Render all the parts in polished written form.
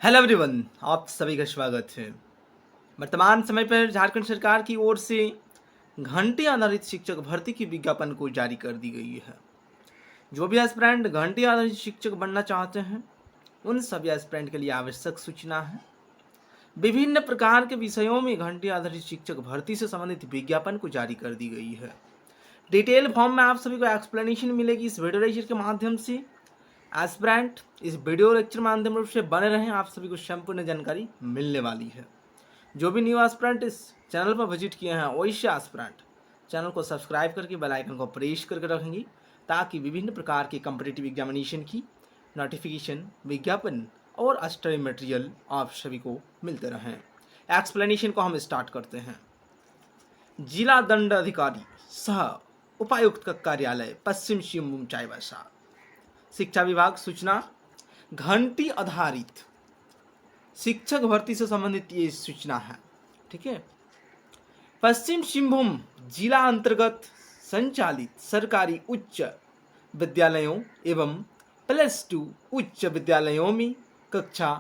Hello everyone, आप सभी का स्वागत है। वर्तमान समय पर झारखंड सरकार की ओर से घंटे आधारित शिक्षक भर्ती की विज्ञापन को जारी कर दी गई है। जो भी एस्पिरेंट घंटे आधारित शिक्षक बनना चाहते हैं, उन सभी एस्पिरेंट के लिए आवश्यक सूचना है। विभिन्न प्रकार के विषयों में घंटे आधारित शिक्षक भर्ती से संबंधित विज्ञापन को जारी कर दी गई है। डिटेल फॉर्म में आप सभी को एक्सप्लेनेशन मिलेगी इस वीडियो लेक्चर के माध्यम से। एस्पिरेंट इस वीडियो लेक्चर माध्यम रूप से बने रहें, आप सभी को संपूर्ण जानकारी मिलने वाली है। जो भी न्यू एस्पिरेंट इस चैनल पर विजिट किए हैं, वैसे एस्पिरेंट चैनल को सब्सक्राइब करके बेल आइकन को प्रेस करके रखेंगे, ताकि विभिन्न प्रकार के कॉम्पिटिटिव एग्जामिनेशन की नोटिफिकेशन, विज्ञापन और स्टडी मटेरियल आप सभी को मिलते रहें। एक्सप्लेनेशन को हम स्टार्ट करते हैं। जिला दंड अधिकारी सह उपायुक्त का कार्यालय पश्चिम सिंहभूम चाईबासा। शिक्षा विभाग सूचना घंटी आधारित शिक्षक भर्ती से संबंधित ये सूचना है। ठीक है। पश्चिम सिंहभूम जिला अंतर्गत संचालित सरकारी उच्च विद्यालयों एवं +2 उच्च विद्यालयों में कक्षा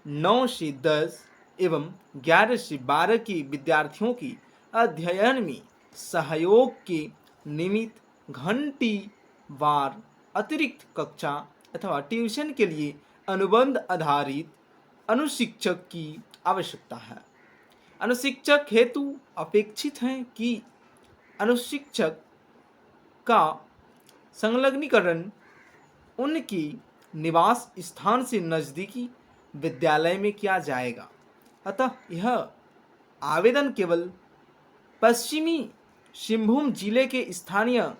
9 से 10 एवं 11 से 12 के विद्यार्थियों की अध्ययन में सहयोग के निमित्त घंटी वार अतिरिक्त कक्षा अथवा ट्यूशन के लिए अनुबंध आधारित अनुशिक्षक की आवश्यकता है। अनुशिक्षक हेतु अपेक्षित है कि अनुशिक्षक का संलग्नीकरण उनकी निवास स्थान से नज़दीकी विद्यालय में किया जाएगा। अतः यह आवेदन केवल पश्चिमी सिंहभूम जिले के स्थानीय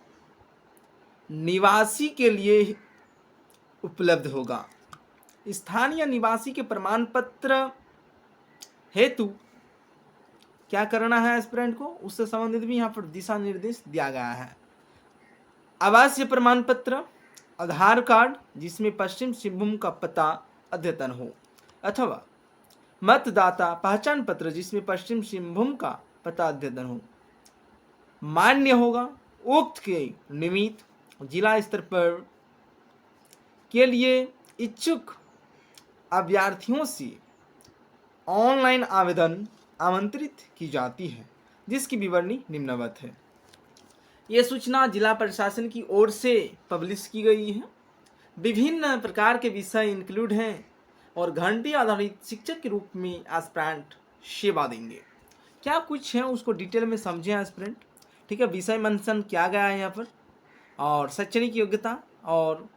निवासी के लिए उपलब्ध होगा। स्थानीय निवासी के प्रमाण पत्र हेतु क्या करना है एस्पिरेंट को, उससे संबंधित भी यहाँ पर दिशा निर्देश दिया गया है। आवासीय प्रमाण पत्र, आधार कार्ड जिसमें पश्चिम सिंहभूम का पता अद्यतन हो, अथवा मतदाता पहचान पत्र जिसमें पश्चिम सिंहभूम का पता अद्यतन हो, मान्य होगा। उक्त के निमित्त जिला स्तर पर के लिए इच्छुक अभ्यर्थियों से ऑनलाइन आवेदन आमंत्रित की जाती है, जिसकी विवरणी निम्नवत है। ये सूचना जिला प्रशासन की ओर से पब्लिश की गई है। विभिन्न प्रकार के विषय इंक्लूड हैं और घंटी आधारित शिक्षक के रूप में एस्पिरेंट सेवा देंगे। क्या कुछ है उसको डिटेल में समझें एस्पिरेंट। ठीक है। विषय मेंशन किया गया है यहाँ पर, और शैक्षणिक योग्यता और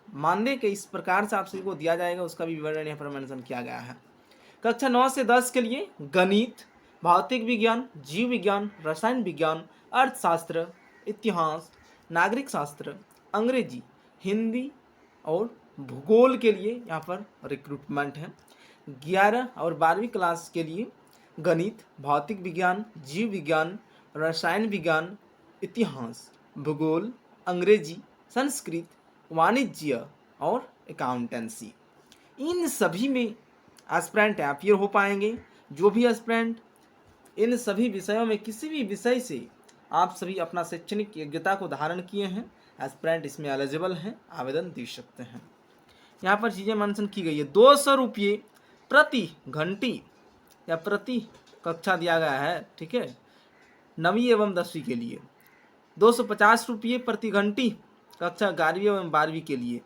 मानदेय के इस प्रकार से आप सभी को दिया जाएगा, उसका भी विवरण यहाँ पर मेंशन किया गया है। कक्षा 9 से 10 के लिए गणित, भौतिक विज्ञान, जीव विज्ञान, रसायन विज्ञान, अर्थशास्त्र, इतिहास, नागरिक शास्त्र, अंग्रेजी, हिंदी और भूगोल के लिए यहाँ पर रिक्रूटमेंट है। 11 और 12वीं क्लास के लिए गणित, भौतिक विज्ञान, जीव विज्ञान, रसायन विज्ञान, इतिहास, भूगोल, अंग्रेजी, संस्कृत, वाणिज्य और अकाउंटेंसी, इन सभी में एस्पिरेंट अपीयर हो पाएंगे। जो भी एस्पिरेंट इन सभी विषयों में किसी भी विषय से आप सभी अपना शैक्षणिक योग्यता को धारण किए हैं, एस्पिरेंट इसमें एलिजिबल हैं, आवेदन दे सकते हैं। यहाँ पर चीज़ें मेंशन की गई है। 200 रुपये प्रति घंटी या प्रति कक्षा दिया गया है। ठीक है। 9वीं एवं 10वीं के लिए 250 रुपये प्रति घंटी कक्षा 11वीं एवं 12वीं के लिए।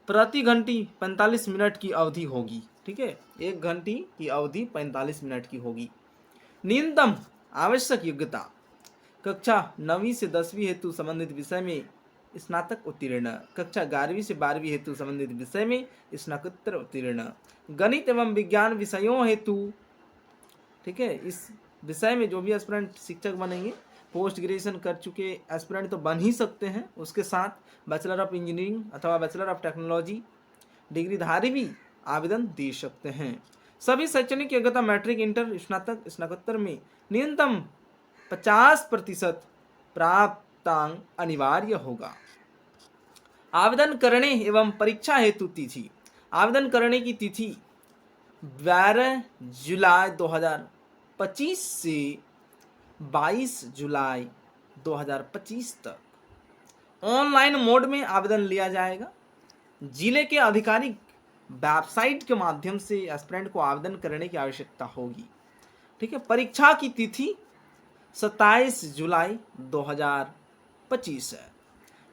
प्रति घंटी 45 मिनट की अवधि होगी। ठीक है। 1 घंटी की अवधि 45 मिनट की होगी। न्यूनतम आवश्यक योग्यता कक्षा 9वीं से 10वीं हेतु संबंधित विषय में स्नातक उत्तीर्ण, कक्षा 11वीं से 12वीं हेतु संबंधित विषय में स्नातकोत्तर उत्तीर्ण, गणित एवं विज्ञान विषयों हेतु, ठीक है, इस विषय में जो भी एस्पिरेंट शिक्षक बनेंगे, पोस्ट ग्रेजुएशन कर चुके एस्पिरेंट तो बन ही सकते हैं, उसके साथ बैचलर ऑफ इंजीनियरिंग अथवा बैचलर ऑफ टेक्नोलॉजी डिग्रीधारी भी आवेदन दे सकते हैं। सभी शैक्षणिक योग्यता मैट्रिक, इंटर, स्नातक, स्नातकोत्तर में न्यूनतम 50% प्राप्तांक अनिवार्य होगा। आवेदन करने एवं परीक्षा हेतु तिथि, आवेदन करने की तिथि 12 जुलाई 2025 से 22 जुलाई 2025 तक ऑनलाइन मोड में आवेदन लिया जाएगा। जिले के आधिकारिक वेबसाइट के माध्यम से एस्पिरेंट को आवेदन करने की आवश्यकता होगी। ठीक है, परीक्षा की तिथि 27 जुलाई 2025 है।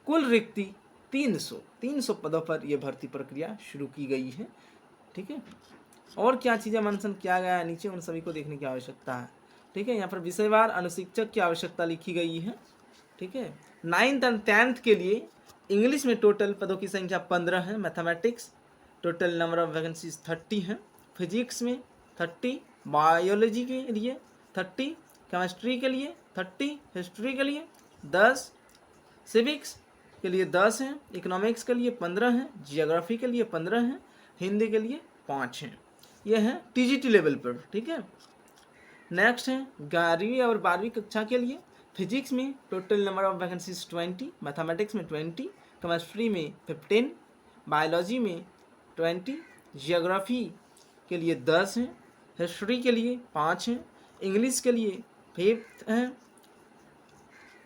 कुल रिक्ति 300 पदों पर यह भर्ती प्रक्रिया शुरू की गई है। ठीक है, और क्या चीज़ें मेंशन किया गया है नीचे, उन सभी को देखने की आवश्यकता है। ठीक है, यहाँ पर विषयवार अनुशिक्षक की आवश्यकता लिखी गई है। ठीक है, 9th और 10th के लिए इंग्लिश में टोटल पदों की संख्या 15 है। Mathematics total number of vacancies 30 हैं। फिजिक्स में 30, बायोलॉजी के लिए 30, केमिस्ट्री के लिए 30, हिस्ट्री के लिए 10, सिविक्स के लिए 10 हैं, इकोनॉमिक्स के लिए 15 हैं, जियोग्राफी के लिए 15 हैं, हिंदी के लिए 5 हैं। ये है टीजीटी लेवल पर। ठीक है, नेक्स्ट है 11वीं और 12वीं कक्षा के लिए फिजिक्स में total number of vacancies 20, mathematics में 20, केमिस्ट्री में 15, बायोलॉजी में 20, जियोग्राफी के लिए 10 हैं, हिस्ट्री के लिए 5 हैं, इंग्लिश के लिए 5 हैं,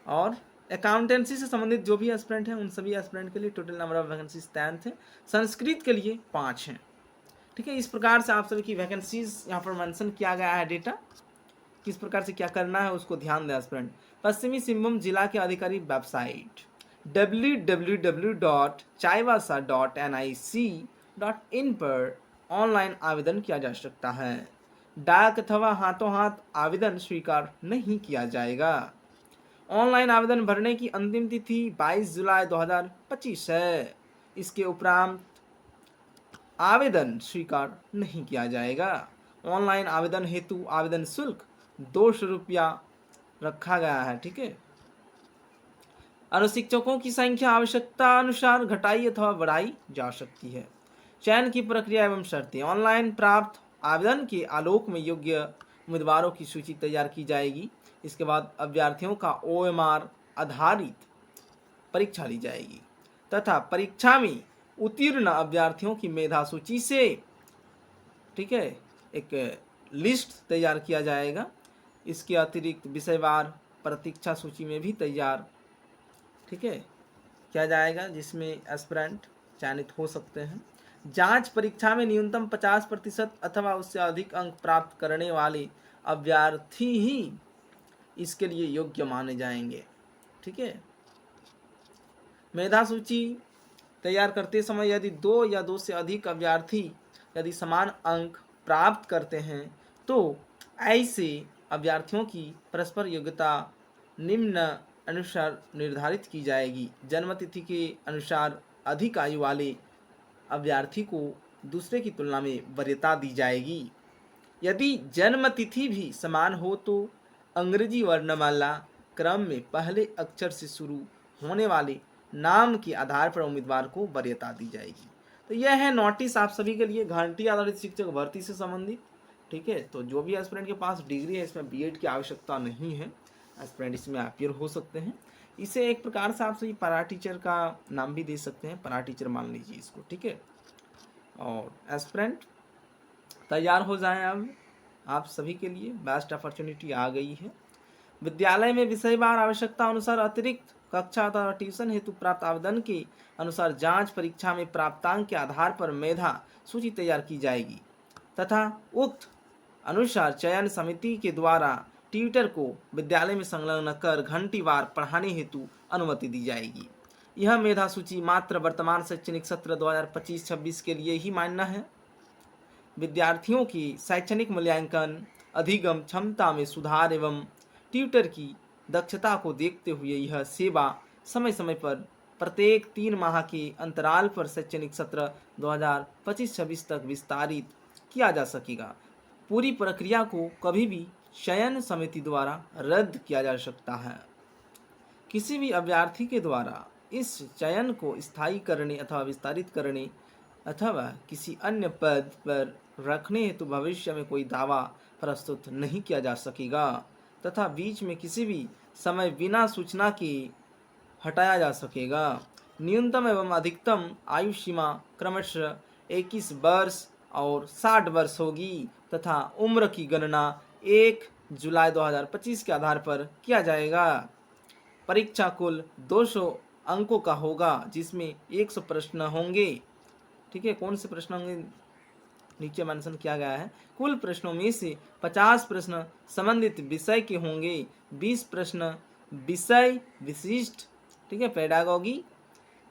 और अकाउंटेंसी से संबंधित जो भी एस्पिरेंट हैं उन सभी एस्पिरेंट के लिए टोटल नंबर ऑफ वैकेंसीज 10 हैं। संस्कृत के लिए 5 हैं। ठीक है, इस प्रकार से आप सभी की वैकेंसीज यहाँ पर मेंशन किया गया है। डेटा किस प्रकार से क्या करना है उसको ध्यान दें एस्पिरेंट। पश्चिमी सिंहभूम जिला के अधिकारी वेबसाइट www.chaivasa.nic.in पर ऑनलाइन आवेदन किया जा सकता है। डाक अथवा हाथों हाथ आवेदन स्वीकार नहीं किया जाएगा। ऑनलाइन आवेदन भरने की अंतिम तिथि 22 जुलाई 2025 है। इसके उपरांत आवेदन स्वीकार नहीं किया जाएगा। ऑनलाइन आवेदन हेतु आवेदन शुल्क 200 रुपया रखा गया है। ठीक है, अनुशिक्षकों की संख्या आवश्यकता अनुसार घटाई अथवा बढ़ाई जा सकती है। चयन की प्रक्रिया एवं शर्तें। ऑनलाइन प्राप्त आवेदन के आलोक में योग्य उम्मीदवारों की सूची तैयार की जाएगी। इसके बाद अभ्यर्थियों का OMR आधारित परीक्षा ली जाएगी तथा परीक्षा में उत्तीर्ण अभ्यर्थियों की मेधा सूची से, ठीक है, एक लिस्ट तैयार किया जाएगा। इसके अतिरिक्त विषयवार प्रतीक्षा सूची में भी तैयार, ठीक है, किया जाएगा जिसमें एस्पिरेंट चयनित हो सकते हैं। जांच परीक्षा में न्यूनतम 50% अथवा उससे अधिक अंक प्राप्त करने वाले अभ्यर्थी ही इसके लिए योग्य माने जाएंगे। ठीक है, मेधा सूची तैयार करते समय यदि 2 या 2 से अधिक अभ्यर्थी यदि समान अंक प्राप्त करते हैं तो ऐसे अभ्यर्थियों की परस्पर योग्यता निम्न अनुसार निर्धारित की जाएगी। जन्म तिथि के अनुसार अधिक आयु वाले अभ्यर्थी को दूसरे की तुलना में वरीयता दी जाएगी। यदि जन्म तिथि भी समान हो तो अंग्रेजी वर्णमाला क्रम में पहले अक्षर से शुरू होने वाले नाम के आधार पर उम्मीदवार को वरीयता दी जाएगी। तो यह है नोटिस आप सभी के लिए घंटी आधारित शिक्षक भर्ती से संबंधित। ठीक है, तो जो भी एस्पिरेंट के पास डिग्री है इसमें बीएड की आवश्यकता नहीं है, एस्पिरेंट इसमें अपीयर हो सकते हैं। इसे एक प्रकार से आप सभी पैरा टीचर का नाम भी दे सकते हैं, पैरा टीचर मान लीजिए इसको। ठीक है, और एस्पिरेंट तैयार हो जाएं। अब आप सभी के लिए बेस्ट अपॉर्चुनिटी आ गई है। विद्यालय में विषयवार आवश्यकता अनुसार अतिरिक्त कक्षा अथवा ट्यूशन हेतु प्राप्त आवेदन के अनुसार जांच परीक्षा में प्राप्तांक के आधार पर मेधा सूची तैयार की जाएगी तथा उक्त अनुसार चयन समिति के द्वारा ट्यूटर को विद्यालय में संलग्न कर घंटीवार पढ़ाने हेतु अनुमति दी जाएगी। यह मेधा सूची मात्र वर्तमान शैक्षणिक सत्र 2025-26 के लिए ही मान्य है। विद्यार्थियों की शैक्षणिक मूल्यांकन, अधिगम क्षमता में सुधार एवं ट्यूटर की दक्षता को देखते हुए यह सेवा समय समय पर प्रत्येक 3 माह के अंतराल पर शैक्षणिक सत्र 2025-26 तक विस्तारित किया जा सकेगा। पूरी प्रक्रिया को कभी भी चयन समिति द्वारा रद्द किया जा सकता है। किसी भी अभ्यर्थी के द्वारा इस चयन को स्थायी करने अथवा विस्तारित करने अथवा किसी अन्य पद पर रखने हेतु भविष्य में कोई दावा प्रस्तुत नहीं किया जा सकेगा तथा बीच में किसी भी समय बिना सूचना के हटाया जा सकेगा। न्यूनतम एवं अधिकतम आयु सीमा क्रमशः 21 वर्ष और 60 वर्ष होगी तथा उम्र की गणना 1 जुलाई 2025 के आधार पर किया जाएगा। परीक्षा कुल 200 अंकों का होगा जिसमें 100 प्रश्न होंगे ठीक है, कौन से प्रश्न होंगे नीचे मेंशन किया गया है। कुल प्रश्नों में से 50 प्रश्न संबंधित विषय के होंगे, 20 प्रश्न विषय विशिष्ट, ठीक है, पेडागॉगी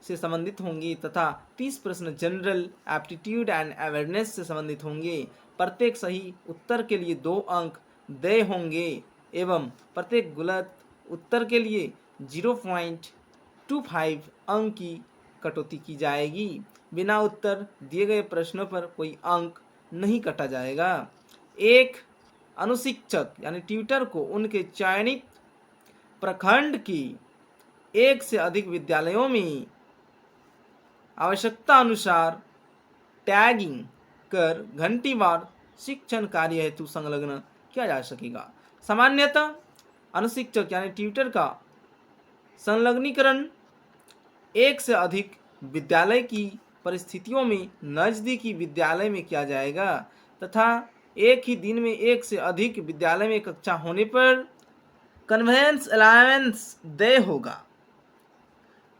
से संबंधित होंगे तथा 30 प्रश्न जनरल एप्टीट्यूड एंड अवेयरनेस से संबंधित होंगे। प्रत्येक सही उत्तर के लिए 2 अंक देय होंगे एवं प्रत्येक गलत उत्तर के लिए 0.25 अंक की कटौती की जाएगी। बिना उत्तर दिए गए प्रश्नों पर कोई अंक नहीं कटा जाएगा। एक अनुशिक्षक यानी ट्यूटर को उनके चयनित प्रखंड की 1 से अधिक विद्यालयों में आवश्यकता अनुसार टैगिंग कर घंटीवार शिक्षण कार्य हेतु संलग्न किया जा सकेगा। सामान्यतः अनुशिक्षक यानी ट्यूटर का संलग्नीकरण 1 से अधिक विद्यालय की परिस्थितियों में नजदीकी विद्यालय में किया जाएगा तथा एक ही दिन में 1 से अधिक विद्यालय में कक्षा होने पर कन्वेंस अलाउंस देय होगा,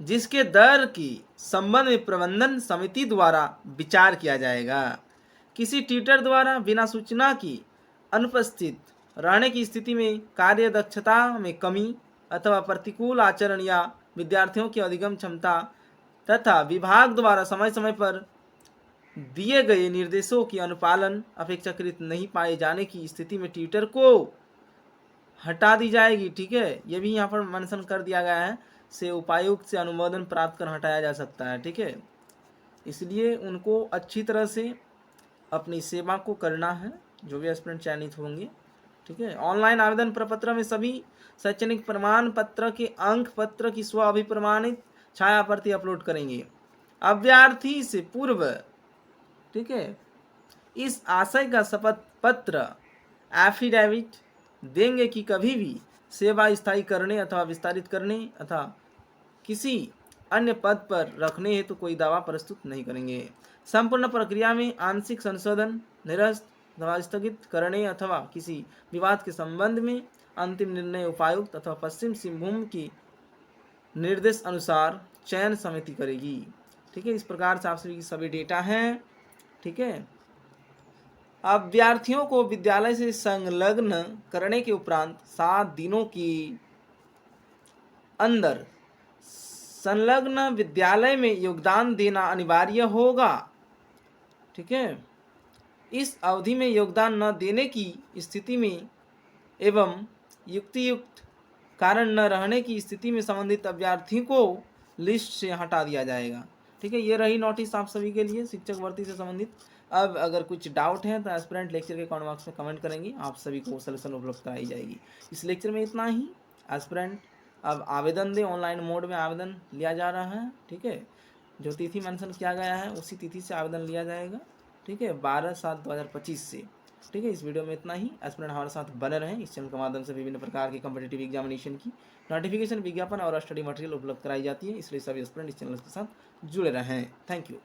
जिसके दर की संबंध में प्रबंधन समिति द्वारा विचार किया जाएगा। किसी ट्यूटर द्वारा बिना सूचना की अनुपस्थित रहने की स्थिति में कार्य दक्षता में कमी अथवा प्रतिकूल आचरण या विद्यार्थियों की अधिगम क्षमता तथा विभाग द्वारा समय समय पर दिए गए निर्देशों की अनुपालन अपेक्षाकृत नहीं पाए जाने की स्थिति में ट्यूटर को हटा दी जाएगी। ठीक है, ये भी यहाँ पर मेंशन कर दिया गया है, से उपायुक्त से अनुमोदन प्राप्त कर हटाया जा सकता है। ठीक है, इसलिए उनको अच्छी तरह से अपनी सेवा को करना है, जो भी एस्पिरेंट चयनित होंगे। ठीक है, ऑनलाइन आवेदन प्रपत्र में सभी शैक्षणिक प्रमाण पत्र के अंक पत्र की स्व अभिप्रमाणित छाया प्रति अपलोड करेंगे। अभ्यर्थी से पूर्व, ठीक है, इस आशय का शपथ पत्र एफिडेविट देंगे कि कभी भी सेवा स्थायी करने अथवा विस्तारित करने अथवा किसी अन्य पद पर रखने हेतु कोई दावा प्रस्तुत नहीं करेंगे। संपूर्ण प्रक्रिया में आंशिक संशोधन, निरस्त अथवा स्थगित करने अथवा किसी विवाद के संबंध में अंतिम निर्णय उपायुक्त अथवा पश्चिम सिंहभूम की निर्देश अनुसार चयन समिति करेगी। ठीक है, इस प्रकार से आप सभी डेटा हैं। ठीक है, अभ्यर्थियों को विद्यालय से संलग्न करने के उपरांत 7 दिनों की अंदर संलग्न विद्यालय में योगदान देना अनिवार्य होगा। ठीक है, इस अवधि में योगदान न देने की स्थिति में एवं युक्तियुक्त कारण न रहने की स्थिति में संबंधित अभ्यर्थी को लिस्ट से हटा दिया जाएगा। ठीक है, ये रही नोटिस आप सभी के लिए शिक्षक भर्ती से संबंधित। अब अगर कुछ डाउट है तो एस्पिरेंट लेक्चर के कमेंट बॉक्स में कमेंट करेंगे, आप सभी को सलूशन उपलब्ध कराई जाएगी। इस लेक्चर में इतना ही। एस्पिरेंट अब आवेदन दे, ऑनलाइन मोड में आवेदन लिया जा रहा है। ठीक है, जो तिथि मेंशन किया गया है उसी तिथि से आवेदन लिया जाएगा। ठीक है, 12/7/2025 से। ठीक है, इस वीडियो में इतना ही। एस्पिरेंट हमारे साथ बने रहें। इस चैनल के माध्यम से विभिन्न प्रकार के कॉम्पिटिटिव एग्जामिनेशन की नोटिफिकेशन, विज्ञापन और स्टडी मटेरियल उपलब्ध कराई जाती है, इसलिए सभी एस्पिरेंट इस चैनल के साथ जुड़े रहें। Thank you.